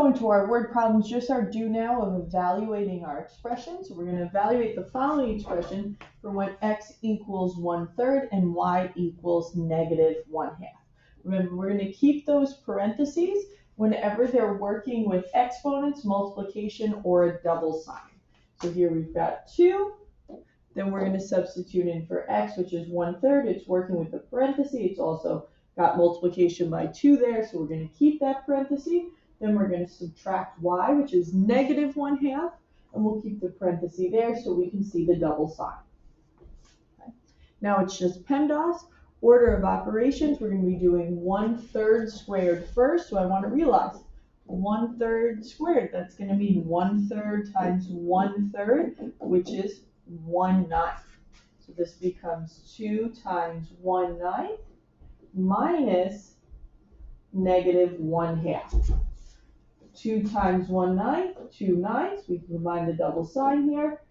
go into our word problems, just our do now of evaluating our expression. So we're going to evaluate the following expression for when x equals 1/3 and y equals -1/2. Remember, we're going to keep those parentheses whenever they're working with exponents, multiplication, or a double sign. So here we've got 2. Then we're going to substitute in for x, which is 1/3. It's working with the parenthesis. It's also got multiplication by 2 there, so we're going to keep that parenthesis. Then we're going to subtract y, which is -1/2, and we'll keep the parenthesis there so we can see the double sign. Okay. Now it's just PEMDAS. Order of operations, we're going to be doing 1/3 squared first, so I want to realize 1/3 squared, that's going to be 1/3 times 1/3, which is 1/9. So this becomes 2 times 1/9 minus -1/2. 2 times 1/9, 2 9s. We can combine the double sign here,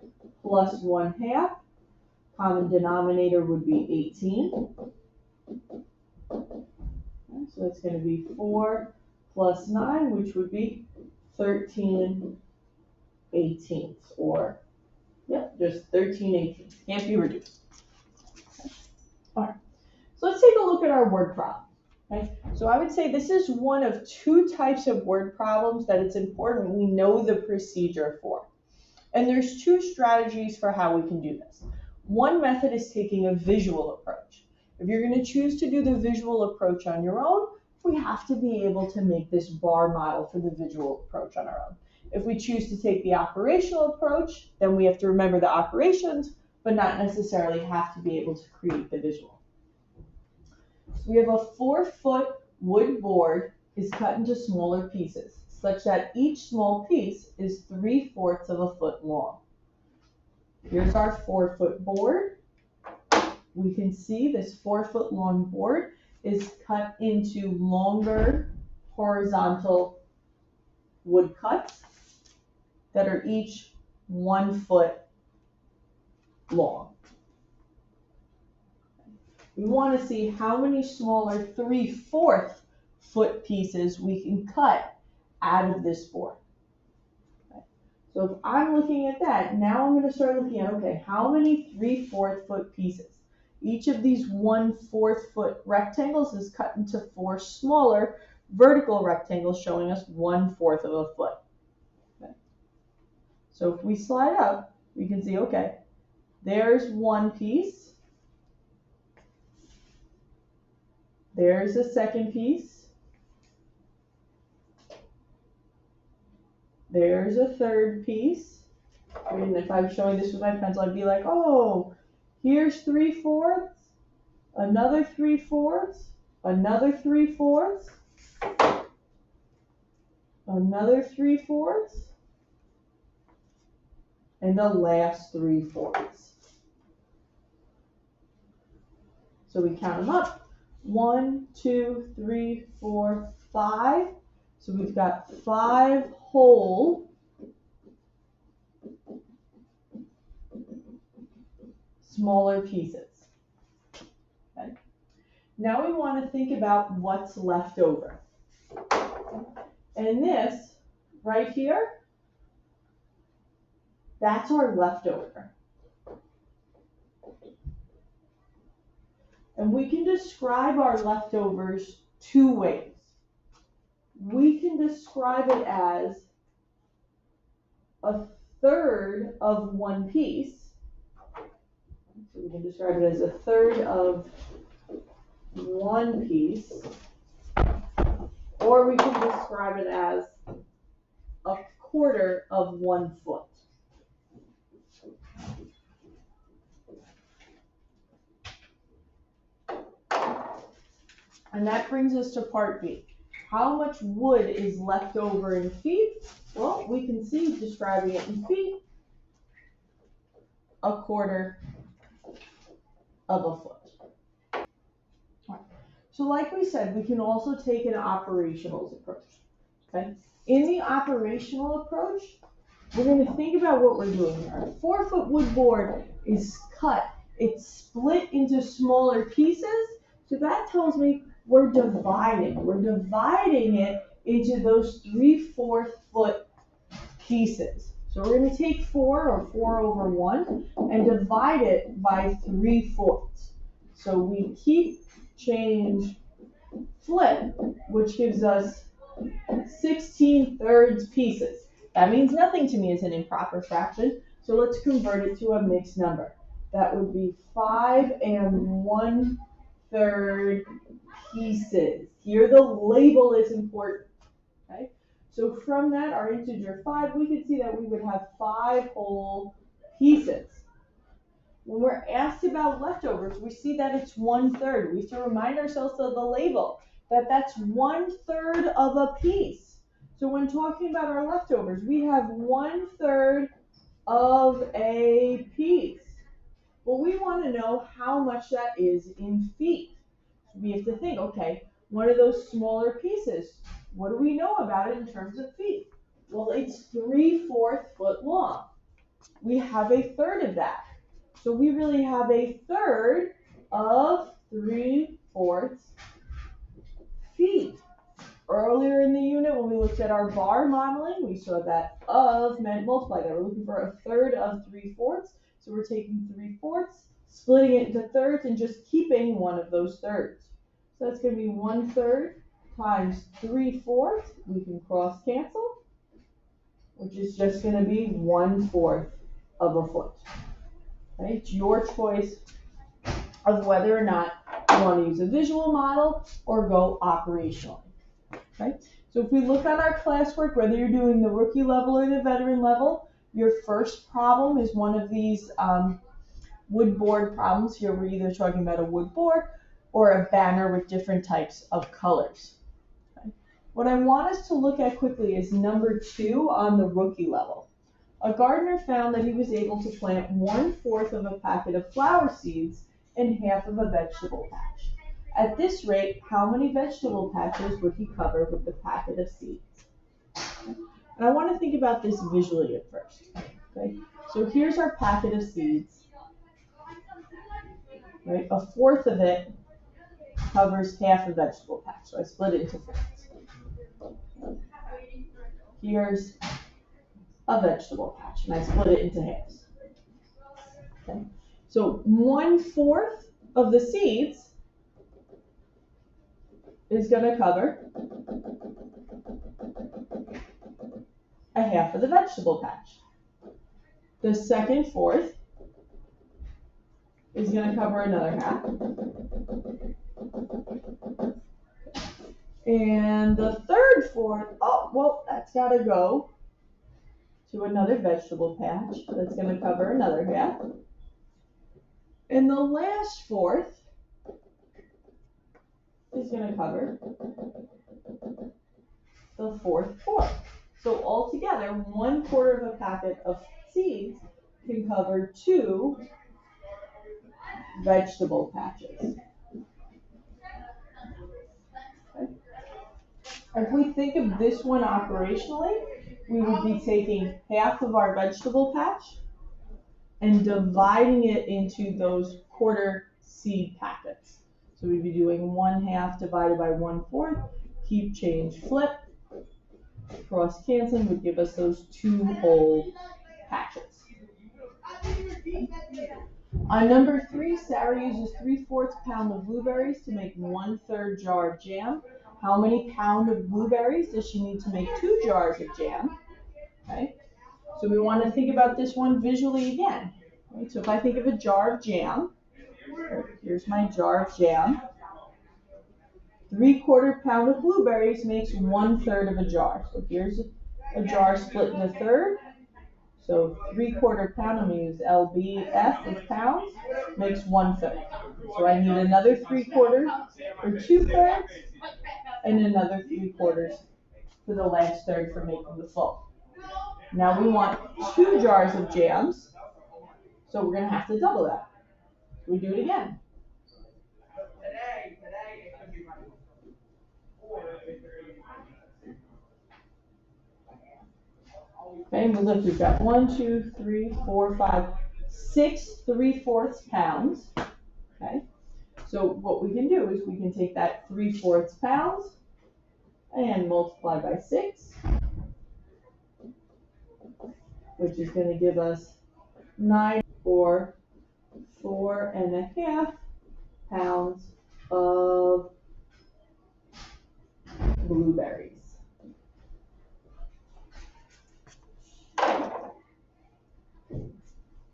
plus 1/2. Common denominator would be 18. So that's going to be 4 plus 9, which would be 13/18, or just 13/18. Can't be reduced. Okay. All right. So let's take a look at our word problem. Okay. So I would say this is one of 2 types of word problems that it's important we know the procedure for. And there's 2 strategies for how we can do this. One method is taking a visual approach. If you're going to choose to do the visual approach on your own, we have to be able to make this bar model for the visual approach on our own. If we choose to take the operational approach, then we have to remember the operations, but not necessarily have to be able to create the visual. So we have a 4-foot wood board is cut into smaller pieces, such that each small piece is 3/4 of a foot long. Here's our 4-foot board. We can see this 4-foot long board is cut into longer horizontal wood cuts that are each 1 foot long. We want to see how many smaller 3/4 foot pieces we can cut out of this board. Okay. So if I'm looking at that, now I'm going to start looking at, okay, how many 3/4 foot pieces? Each of these 1/4 foot rectangles is cut into 4 smaller vertical rectangles showing us 1/4 of a foot. Okay. So if we slide up, we can see, okay, there's one piece. There's a second piece. There's a third piece. And if I'm showing this with my pencil, I'd be like, oh, here's 3/4, another 3/4, another 3/4, another 3/4, and the last 3/4. So we count them up. 1, 2, 3, 4, 5. So we've got 5 whole smaller pieces. Okay. Now we want to think about what's left over. And this right here, that's our leftover. And we can describe our leftovers 2 ways. We can describe it as 1/3 of one piece. So we can describe it as 1/3 of one piece. Or we can describe it as 1/4 of 1 foot. And that brings us to part B. How much wood is left over in feet? Well, we can see, describing it in feet, 1/4 of a foot. All right. So like we said, we can also take an operational approach. Okay? In the operational approach, we're going to think about what we're doing here. A 4-foot wood board is cut. It's split into smaller pieces. So that tells me we're dividing. We're dividing it into those 3/4 foot pieces. So we're going to take 4 or 4 over 1 and divide it by 3/4. So we keep, change, flip, which gives us 16/3 pieces. That means nothing to me as an improper fraction, so let's convert it to a mixed number. That would be 5 1/3 pieces. Here the label is important, okay? So from that, our integer 5, we could see that we would have 5 whole pieces. When we're asked about leftovers, we see that it's 1/3. We have to remind ourselves of the label, that that's 1/3 of a piece. So when talking about our leftovers, we have 1/3 of a piece. Well, we want to know how much that is in feet. So we have to think, okay, one of those smaller pieces, what do we know about it in terms of feet? Well, it's 3/4 foot long. We have a third of that. So we really have a third of 3/4 feet. Earlier in the unit, when we looked at our bar modeling, we saw that of meant multiply. That we're looking for a third of 3/4. So we're taking 3/4, splitting it into thirds, and just keeping one of those thirds. So that's going to be 1/3 times 3/4. We can cross cancel, which is just going to be 1/4 of a foot. Okay? It's your choice of whether or not you want to use a visual model or go operationally. Okay? So if we look at our classwork, whether you're doing the rookie level or the veteran level, your first problem is one of these wood board problems. Here we're either talking about a wood board or a banner with different types of colors. Okay? What I want us to look at quickly is number 2 on the rookie level. A gardener found that he was able to plant 1/4 of a packet of flower seeds and half of a vegetable patch. At this rate, how many vegetable patches would he cover with the packet of seeds? And I want to think about this visually at first. Okay? So here's our packet of seeds. Right? 1/4 of it covers half a vegetable patch. So I split it into fourths. Here's a vegetable patch, and I split it into halves. Okay? So 1/4 of the seeds is going to cover a half of the vegetable patch. The second fourth is going to cover another half. And the third fourth, oh, well, that's got to go to another vegetable patch. That's going to cover another half. And the last fourth is going to cover the fourth fourth. So altogether, 1/4 of a packet of seeds can cover 2 vegetable patches. Okay. If we think of this one operationally, we would be taking half of our vegetable patch and dividing it into those quarter seed packets. So we'd be doing 1/2 divided by 1/4, keep, change, flip. Cross canceling would give us those 2 whole patches. On number 3, Sarah uses 3/4 pound of blueberries to make 1/3 jar of jam. How many pound of blueberries does she need to make 2 jars of jam? Okay. So we want to think about this one visually again. Right? So if I think of a jar of jam, here's my jar of jam. 3/4 pound of blueberries makes 1/3 of a jar. So here's a jar split into third. So 3/4 pound, I'm going to use LBF of pounds, makes 1/3. So I need another 3/4 or 2/3, and another 3/4 for the last third for making the full. Now we want 2 jars of jams, so we're going to have to double that. We do it again. Okay, we look, we've got 1, 2, 3, 4, 5, 6 3/4 pounds. Okay, so what we can do is we can take that 3/4 pounds and multiply by 6, which is going to give us 9 or 4.5 pounds of blueberries.